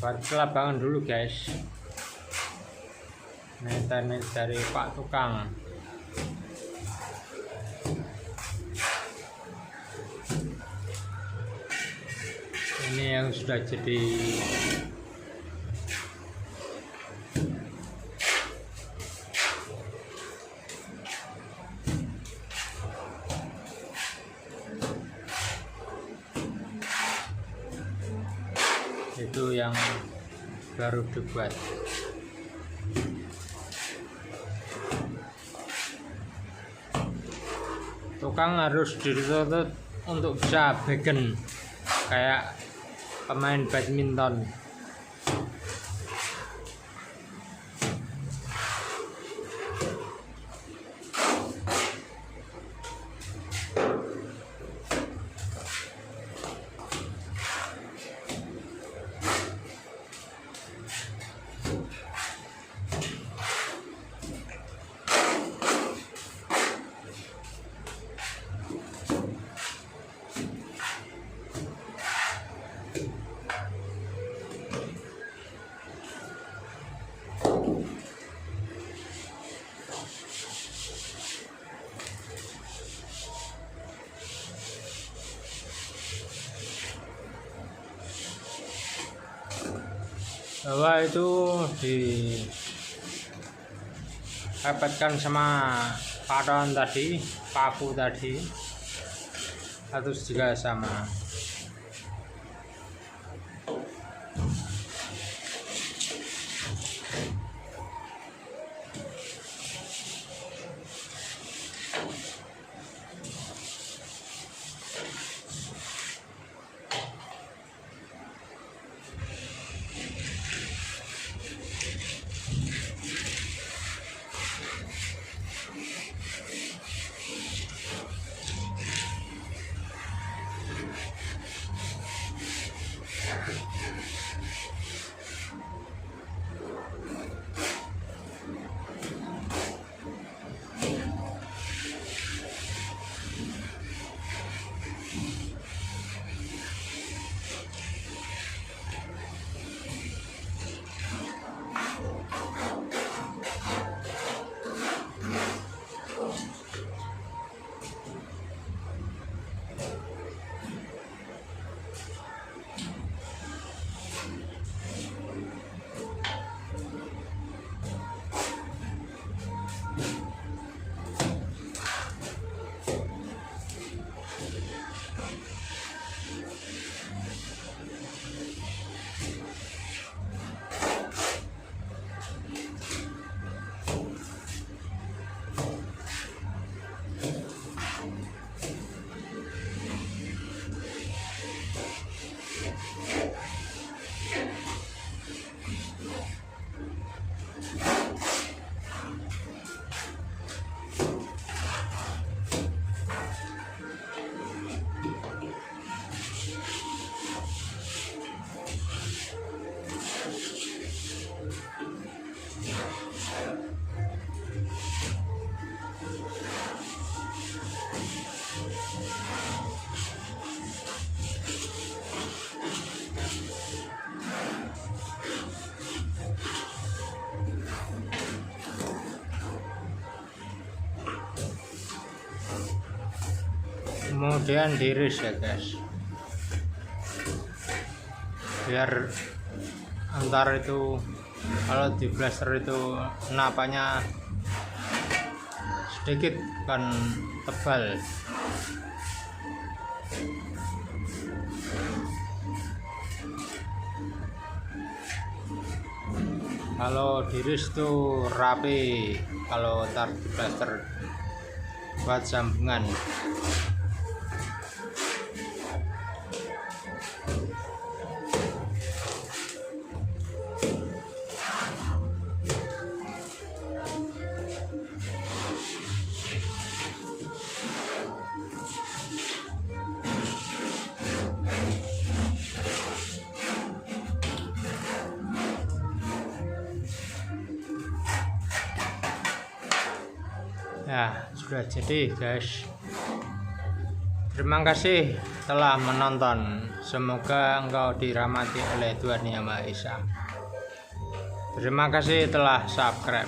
buat lapangan dulu guys. Maintenance dari Pak Tukang. Ini yang sudah jadi itu yang baru dibuat. Tukang harus dituntut untuk bisa backen kayak pemain badminton. Bahwa itu direpetkan sama paron tadi, paku tadi, atau juga sama. Kemudian diiris ya guys, biar antar itu kalau di blaster itu napanya sedikit kan tebal. Kalau diiris tuh rapi, kalau tar di blaster buat sambungan. Ya sudah jadi guys. Terima kasih telah menonton. Semoga engkau dirahmati oleh Tuhan Yang Maha Esa. Terima kasih telah subscribe.